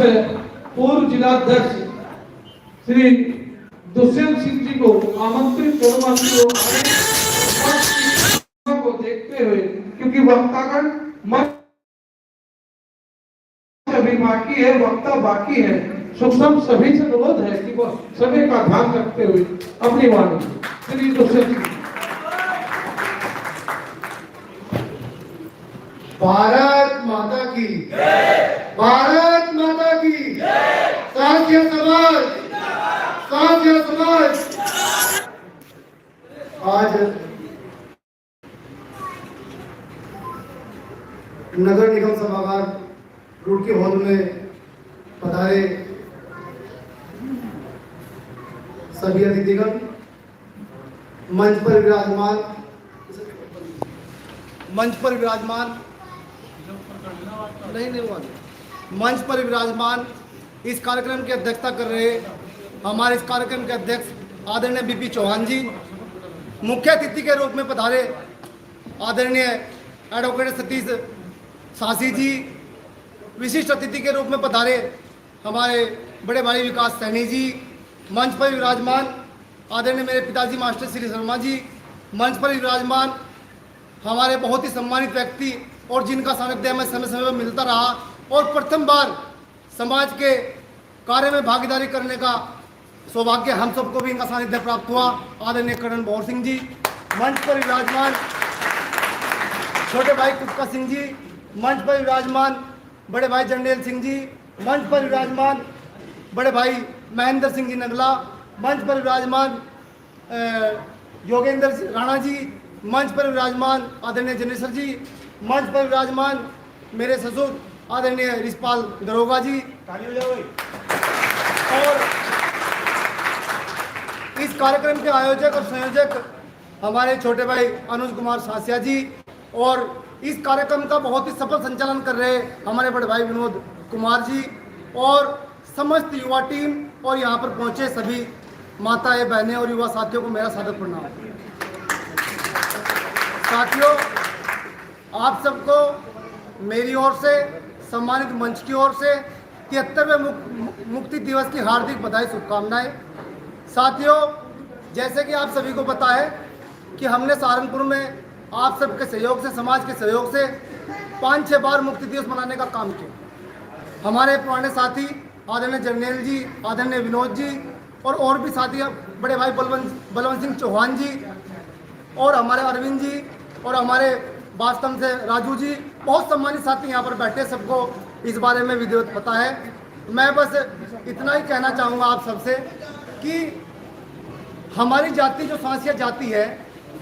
पूर्व जिलाध्यक्ष श्री दुष्यंत सिंह जी को आमंत्रित को देखते हुए, क्योंकि वक्तागण अभी बाकी है, वक्ता बाकी है, सुखम सभी से अनुरोध है कि वह सभी का ध्यान रखते हुए अपनी वाणी श्री दुष्यंत सिंह। भारत माता की जय, भारत माता की जय, साथिया समाज, साथिया समाज। आज नगर निगम सभागार रुड़की हॉल में पधारे सभी अतिथिगण, मंच पर विराजमान मंच पर विराजमान इस कार्यक्रम की अध्यक्षता कर रहे हमारे इस कार्यक्रम के अध्यक्ष आदरणीय बीपी चौहान जी, मुख्य अतिथि के रूप में पधारे आदरणीय एडवोकेट सतीश सासी जी, विशिष्ट अतिथि के रूप में पधारे हमारे बड़े भाई विकास सैनी जी, मंच पर विराजमान आदरणीय मेरे पिताजी मास्टर श्री शर्मा जी, मंच पर विराजमान हमारे बहुत ही सम्मानित व्यक्ति और जिनका सानिध्य हमें समय समय पर मिलता रहा और प्रथम बार समाज के कार्य में भागीदारी करने का सौभाग्य हम सबको भी इनका सानिध्य प्राप्त हुआ, आदरणीय करण भौर सिंह जी, मंच पर विराजमान छोटे भाई कुक्का सिंह जी, मंच पर विराजमान बड़े भाई जंडेल सिंह जी, मंच पर विराजमान बड़े भाई महेंद्र सिंह जी नगला, मंच पर विराजमान योगेंद्र राणा जी, मंच पर विराजमान आदरणीय जनेश्वर जी, मंच पर विराजमान मेरे ससुर आदरणीय रिशपाल दरोगा जी, और इस कार्यक्रम के आयोजक और संयोजक हमारे छोटे भाई अनुज कुमार सासिया जी, और इस कार्यक्रम का बहुत ही सफल संचालन कर रहे हमारे बड़े भाई विनोद कुमार जी, और समस्त युवा टीम और यहाँ पर पहुँचे सभी माताएं, बहनें और युवा साथियों को मेरा सादर प्रणाम। साथियों, आप सबको मेरी ओर से, सम्मानित मंच की ओर से 73वें मुक्ति दिवस की हार्दिक बधाई, शुभकामनाएं। साथियों, जैसे कि आप सभी को पता है कि हमने सहारनपुर में आप सबके सहयोग से, समाज के सहयोग से 5-6 बार मुक्ति दिवस मनाने का काम किया। हमारे पुराने साथी आदरणीय जर्नेल जी, आदरणीय विनोद जी और भी साथी बड़े भाई बलवंत सिंह चौहान जी और हमारे अरविंद जी और हमारे वास्तव से राजू जी, बहुत सम्मानित साथी यहाँ पर बैठे, सबको इस बारे में विधिवत पता है। मैं बस इतना ही कहना चाहूँगा आप सबसे कि हमारी जाति जो सांसिया जाति है,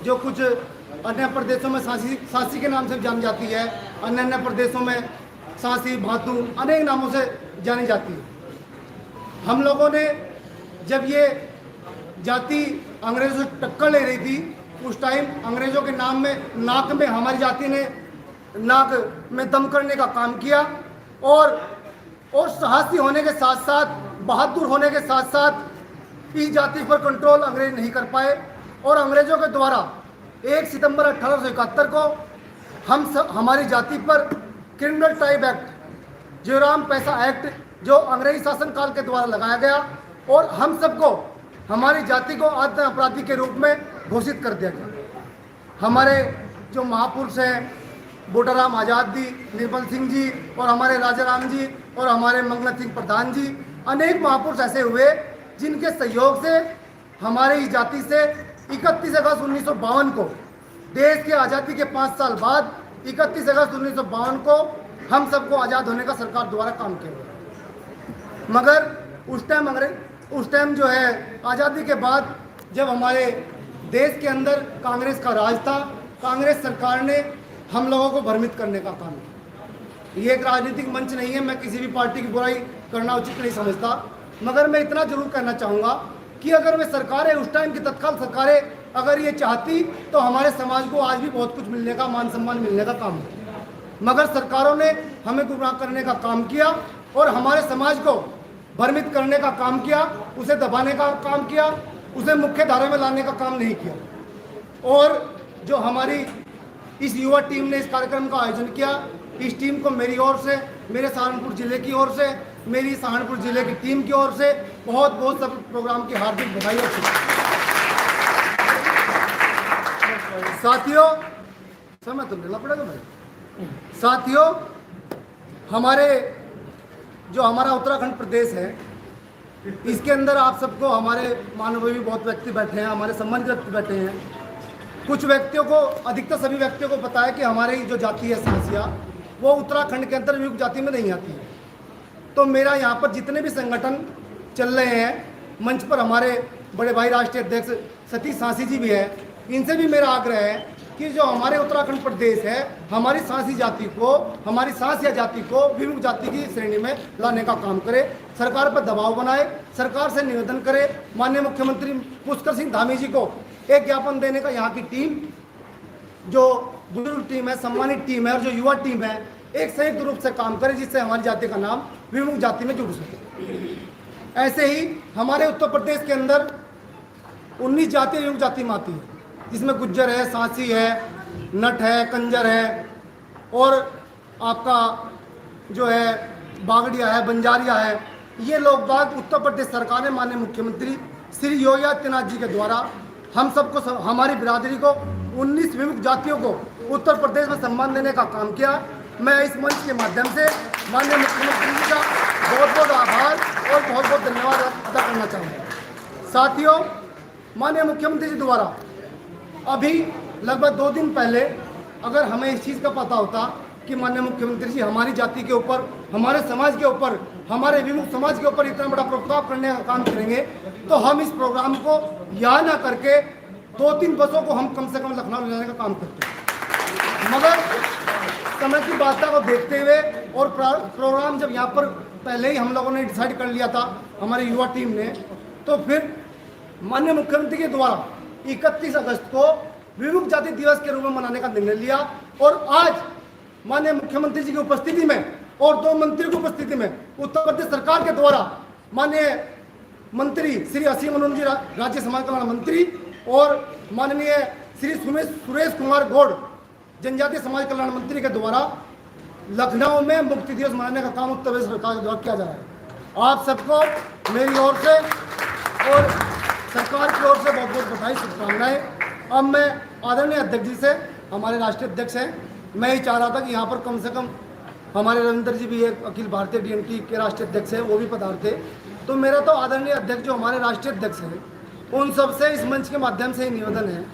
जो कुछ अन्य प्रदेशों में सांसी के नाम से जानी जाती है, अन्य प्रदेशों में सांसी, भातू अनेक नामों से जानी जाती है। हम लोगों ने जब ये जाति अंग्रेजों से टक्कर ले रही थी, उस टाइम अंग्रेजों के नाम में नाक में हमारी जाति ने नाक में दम करने का काम किया, और साहसी होने के साथ साथ, बहादुर होने के साथ साथ इस जाति पर कंट्रोल अंग्रेज नहीं कर पाए, और अंग्रेजों के द्वारा 1 सितंबर 1871 को हमारी जाति पर क्रिमिनल टाइप एक्ट, जोराम पैसा एक्ट, जो अंग्रेजी शासन काल के द्वारा लगाया गया, और हम सबको, हमारी जाति को आद्य अपराधी के रूप में घोषित कर दिया गया। हमारे जो महापुरुष हैं, बोटाराम आज़ाद जी, निर्मल सिंह जी और हमारे राजा राम जी और हमारे मंगल सिंह प्रधान जी, अनेक महापुरुष ऐसे हुए जिनके सहयोग से हमारे इस जाति से 31 अगस्त 1952 को, देश के आज़ादी के 5 साल बाद 31 अगस्त 1952 को हम सबको आज़ाद होने का सरकार द्वारा काम किया। मगर उस टाइम जो है आज़ादी के बाद, जब हमारे देश के अंदर कांग्रेस का राज था, कांग्रेस सरकार ने हम लोगों को भ्रमित करने का काम किया। ये एक राजनीतिक मंच नहीं है, मैं किसी भी पार्टी की बुराई करना उचित नहीं समझता, मगर मैं इतना जरूर कहना चाहूँगा कि अगर वे सरकारें, उस टाइम की तत्काल सरकारें अगर ये चाहती तो हमारे समाज को आज भी बहुत कुछ मिलने का, मान सम्मान मिलने का काम है। मगर सरकारों ने हमें गुमराह करने का काम किया और हमारे समाज को भ्रमित करने का काम किया, उसे दबाने का काम किया, उसे मुख्य धारा में लाने का काम नहीं किया। और जो हमारी इस युवा टीम ने इस कार्यक्रम का आयोजन किया, इस टीम को मेरी ओर से, मेरे सहारनपुर जिले की ओर से मेरी सहारनपुर जिले की टीम की ओर से बहुत बहुत सब प्रोग्राम की हार्दिक बधाई और शुभकामनाएं। साथियों, समय तो लेना पड़ेगा भाई। साथियों, हमारा उत्तराखंड प्रदेश है, इसके अंदर आप सबको हमारे माननीय बहुत व्यक्ति बैठे हैं, हमारे सम्मानित व्यक्ति बैठे हैं। कुछ व्यक्तियों को, अधिकतर सभी व्यक्तियों को पता है कि हमारी जो जाति है सांसिया, वो उत्तराखंड के अंदर विमुक्त जाति में नहीं आती है। तो मेरा यहाँ पर जितने भी संगठन चल रहे हैं, मंच पर हमारे बड़े भाई राष्ट्रीय अध्यक्ष सतीश सांसी जी भी है, इनसे भी मेरा आग्रह है कि जो हमारे उत्तराखंड प्रदेश है, हमारी सांसी जाति को, हमारी सांसिया जाति को विमुक्त जाति की श्रेणी में लाने का काम करे, सरकार पर दबाव बनाए, सरकार से निवेदन करे। माननीय मुख्यमंत्री पुष्कर सिंह धामी जी को एक ज्ञापन देने का यहाँ की टीम, जो बुजुर्ग टीम है, सम्मानित टीम है और जो युवा टीम है, एक संयुक्त रूप से काम करे, जिससे हमारी जाति का नाम विमुक्त जाति में जुड़ सके। ऐसे ही हमारे उत्तर प्रदेश के अंदर 19 जातियाँ विमुक्त जाति में आती है, जिसमें गुज्जर है, सांसी है, नट है, कंजर है और आपका जो है बागड़िया है, बंजारिया है। ये लोग बाग उत्तर प्रदेश सरकार ने माननीय मुख्यमंत्री श्री योगी आदित्यनाथ जी के द्वारा हम सबको, हमारी बिरादरी को 19 विमुक्त जातियों को उत्तर प्रदेश में सम्मान देने का काम किया। मैं इस मंच के माध्यम से माननीय मुख्यमंत्री जी का बहुत बहुत आभार और बहुत बहुत धन्यवाद अदा करना चाहूँगा। साथियों, माननीय मुख्यमंत्री जी द्वारा अभी लगभग 2 दिन पहले अगर हमें इस चीज़ का पता होता कि माननीय मुख्यमंत्री जी हमारी जाति के ऊपर, हमारे समाज के ऊपर, हमारे विमुक्त समाज के ऊपर इतना बड़ा प्रभाव करने का काम करेंगे, तो हम इस प्रोग्राम को यहाँ ना करके 2-3 बसों को हम कम से कम लखनऊ ले जाने का काम करते हैं। मगर समय की बाधा को देखते हुए और प्रोग्राम जब यहाँ पर पहले ही हम लोगों ने डिसाइड कर लिया था हमारी युवा टीम ने, तो फिर माननीय मुख्यमंत्री के द्वारा 31 अगस्त को विमुक्त जाति दिवस के रूप में मनाने का निर्णय लिया और आज माननीय मुख्यमंत्री जी की उपस्थिति में और 2 मंत्रियों की उपस्थिति में उत्तर प्रदेश सरकार के द्वारा माननीय मंत्री श्री असीम मनोज जी, राज्य समाज कल्याण मंत्री, और माननीय श्री सुरेश कुमार गौड़, जनजातीय समाज कल्याण मंत्री के द्वारा लखनऊ में मुक्ति दिवस मनाने का काम उत्तर प्रदेश सरकार के द्वारा किया जा रहा है। आप सबको मेरी ओर से और सरकार की ओर से बहुत बहुत बधाई, शुभकामनाएं। अब मैं आदरणीय अध्यक्ष जी से, हमारे राष्ट्रीय अध्यक्ष हैं, मैं ही चाह रहा था कि यहाँ पर कम से कम हमारे रविंदर जी भी एक अखिल भारतीय डीएमटी के राष्ट्रीय अध्यक्ष हैं, वो भी पधारते। तो मेरा तो आदरणीय अध्यक्ष जो हमारे राष्ट्रीय अध्यक्ष हैं, उन सबसे इस मंच के माध्यम से ही निवेदन है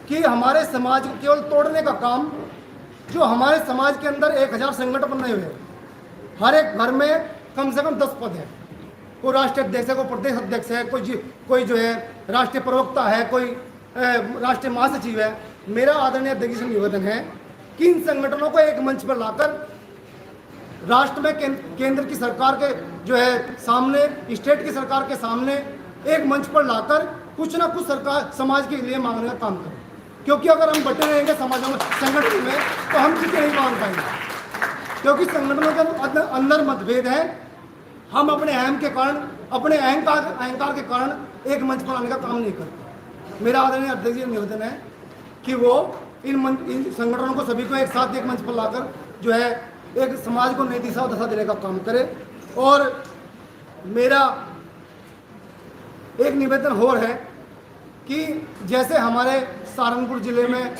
कि हमारे समाज को केवल तोड़ने का काम, जो हमारे समाज के अंदर 1000 संगठन बने हुए हैं, हर एक घर में कम से कम 10 पद है। कोई राष्ट्रीय अध्यक्ष है, कोई प्रदेश अध्यक्ष है, कोई जो है राष्ट्रीय प्रवक्ता है, कोई राष्ट्रीय महासचिव है। मेरा आदरणीय अध्यक्ष से निवेदन है कि इन संगठनों को एक मंच पर लाकर राष्ट्र में केंद्र की सरकार के जो है सामने, स्टेट की सरकार के सामने एक मंच पर लाकर कुछ ना कुछ सरकार समाज के लिए मांगने का काम करें। क्योंकि अगर हम बटे रहेंगे समाजों में, संगठन में, तो हम चीज़ें नहीं मांग पाएंगे। क्योंकि संगठनों के अंदर मतभेद है। हम अपने अहम के कारण, अपने अहंकार के कारण एक मंच पर आने का काम नहीं करते। मेरा आदरणीय अध्यक्ष जी निवेदन है कि वो इन संगठनों को सभी को एक साथ एक मंच पर लाकर जो है एक समाज को नई दिशा और दशा देने का काम करे। और मेरा एक निवेदन और है कि जैसे हमारे सहारनपुर जिले में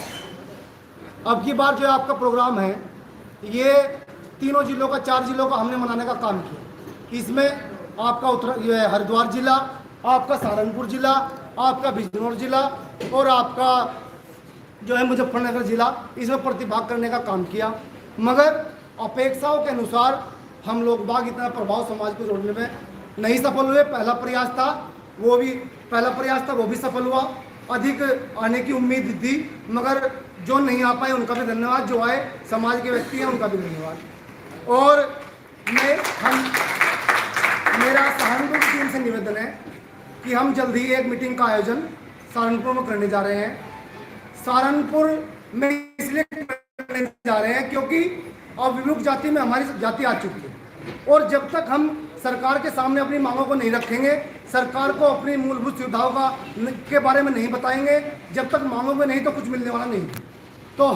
अब की बार जो आपका प्रोग्राम है, ये 3 जिलों का, 4 जिलों का हमने मनाने का काम किया। इसमें आपका ये हरिद्वार जिला, आपका सहारनपुर जिला, आपका बिजनौर जिला और आपका जो है मुजफ्फरनगर जिला, इसमें प्रतिभाग करने का काम किया। मगर अपेक्षाओं के अनुसार हम लोग बाग इतना प्रभाव समाज को जोड़ने में नहीं सफल हुए। पहला प्रयास था वो भी सफल हुआ। अधिक आने की उम्मीद थी, मगर जो नहीं आ पाए उनका भी धन्यवाद, जो आए समाज के व्यक्ति हैं उनका भी धन्यवाद। और मेरा सहारनपुर की टीम से निवेदन है कि हम जल्द ही एक मीटिंग का आयोजन सहारनपुर में करने जा रहे हैं। सहारनपुर में इसलिए करने जा रहे हैं क्योंकि अब विमुक्त जाति में हमारी जाति आ चुकी है और जब तक हम सरकार के सामने अपनी मांगों को नहीं रखेंगे, सरकार को अपनी मूलभूत सुविधाओं के बारे में नहीं बताएंगे, जब तक मांगोगे नहीं तो कुछ मिलने वाला नहीं। तो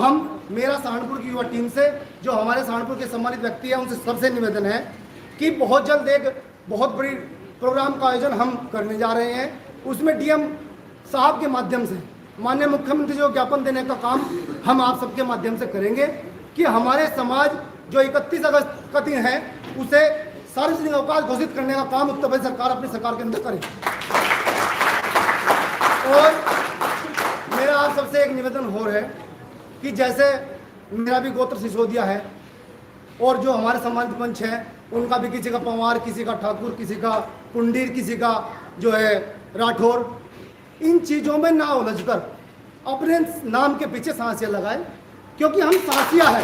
मेरा सहारनपुर की युवा टीम से, जो हमारे सहारनपुर के सम्मानित व्यक्ति हैं, उनसे सबसे निवेदन है कि बहुत जल्द एक बहुत बड़ी प्रोग्राम का आयोजन हम करने जा रहे हैं। उसमें डीएम साहब के माध्यम से माननीय मुख्यमंत्री जो ज्ञापन देने का काम हम आप सबके माध्यम से करेंगे कि हमारे समाज जो 31 अगस्त का दिन है उसे सार्वजनिक अवकाश घोषित करने का काम उत्तर प्रदेश सरकार अपनी सरकार के अंदर करे। और मेरा आप सबसे एक निवेदन हो है कि जैसे मेरा भी गोत्र सिसोदिया है और जो हमारे सम्मानित मंच है उनका भी, किसी का पंवार, किसी का ठाकुर, किसी का कुंडीर, किसी का जो है राठौर, इन चीज़ों में ना उलझकर अपने नाम के पीछे सांसिया लगाए, क्योंकि हम सांसिया है।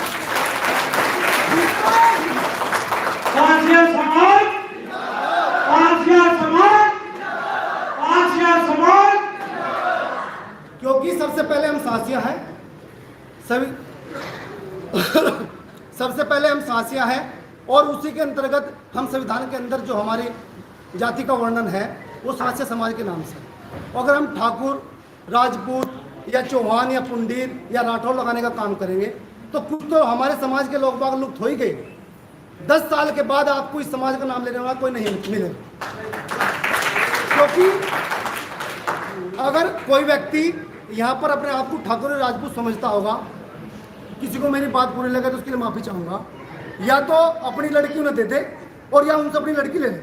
सांसिया समाज, सांसिया समाज, सांसिया समाज। क्योंकि सबसे पहले हम सांसिया हैं, सबसे पहले हम सांसिया हैं और उसी के अंतर्गत हम संविधान के अंदर जो हमारी जाति का वर्णन है वो सांसिया समाज के नाम से। अगर हम ठाकुर, राजपूत या चौहान या पुंडीर या राठौर लगाने का काम करेंगे तो कुछ तो हमारे समाज के लोग बाग लुप्त हो ही गए। 10 साल के बाद आपको इस समाज का नाम लेने वाला कोई नहीं मिलेगा, क्योंकि अगर कोई व्यक्ति यहाँ पर अपने आप को ठाकुर और राजपूत समझता होगा, किसी को मेरी बात बुरी लगे तो उसके लिए माफ़ी चाहूँगा, या तो अपनी लड़की उन्हें दे दे और या उनसे अपनी लड़की ले ले।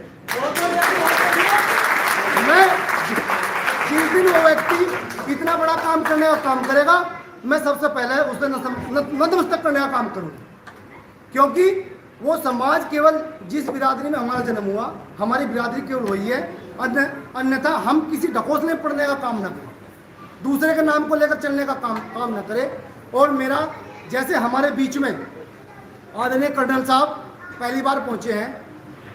मैं जिस दिन वो व्यक्ति इतना बड़ा काम करने का काम करेगा, मैं सबसे पहले उसे नतमस्तक करने का काम करूँगा, क्योंकि वो समाज केवल जिस बिरादरी में हमारा जन्म हुआ, हमारी बिरादरी केवल वही है। अन्यथा हम किसी ढकोसले में पढ़ने का काम न करें, दूसरे के नाम को लेकर चलने का काम न करें। और मेरा जैसे हमारे बीच में आदरणीय कर्नल साहब पहली बार पहुंचे हैं,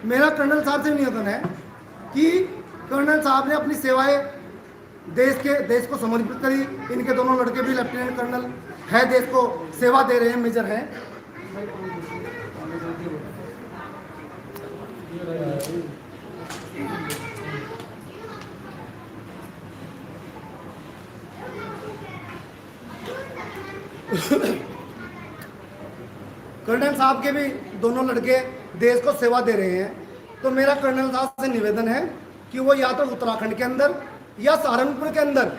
मेरा कर्नल साहब से निवेदन है कि कर्नल साहब ने अपनी सेवाएं देश को समर्पित करी। इनके दोनों लड़के भी लेफ्टिनेंट कर्नल है, देश को सेवा दे रहे हैं, मेजर हैं। कर्नल साहब के भी दोनों लड़के देश को सेवा दे रहे हैं, तो मेरा कर्नल साहब से निवेदन है कि वो या तो उत्तराखंड के अंदर या सहारनपुर के अंदर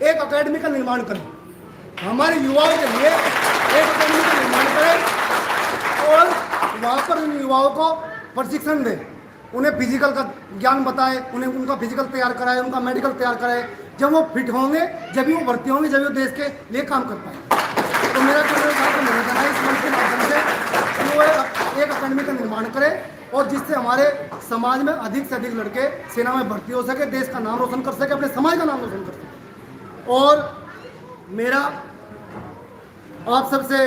एक अकेडमी का निर्माण करें, हमारे युवाओं के लिए एक अकेडमी का निर्माण करें और वहाँ पर उन युवाओं को प्रशिक्षण दें, उन्हें फिजिकल का ज्ञान बताए, उन्हें उनका फिजिकल तैयार कराए, उनका मेडिकल तैयार कराए। जब वो फिट होंगे, जब भी वो भर्ती होंगे, जब वो देश के लिए काम कर पाए। तो मेरा कर्नल साहब को निवेदन है इस मंच के माध्यम से कि वो एक अकेडमी का निर्माण करे और जिससे हमारे समाज में अधिक से अधिक लड़के सेना में भर्ती हो सके, देश का नाम रोशन कर सके, अपने समाज का नाम रोशन कर सके। और मेरा आप सबसे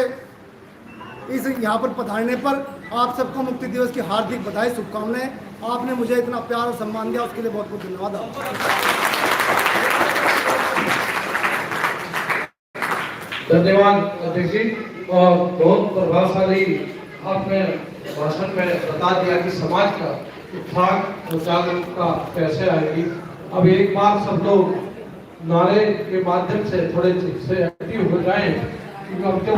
इस यहाँ पर पधारने पर आप सबको मुक्ति दिवस की हार्दिक बधाई, शुभकामनाएं। आपने मुझे इतना प्यार और सम्मान दिया, उसके लिए बहुत बहुत धन्यवाद। धन्यवाद अध्यक्ष जी। और बहुत प्रभावशाली आपने भाषण में बता दिया कि समाज का उत्थान और जागरूकता कैसे आएगी। अब एक बार सब लोग नारे के माध्यम से थोड़े से एक्टिव हो जाएं, क्योंकि अब जो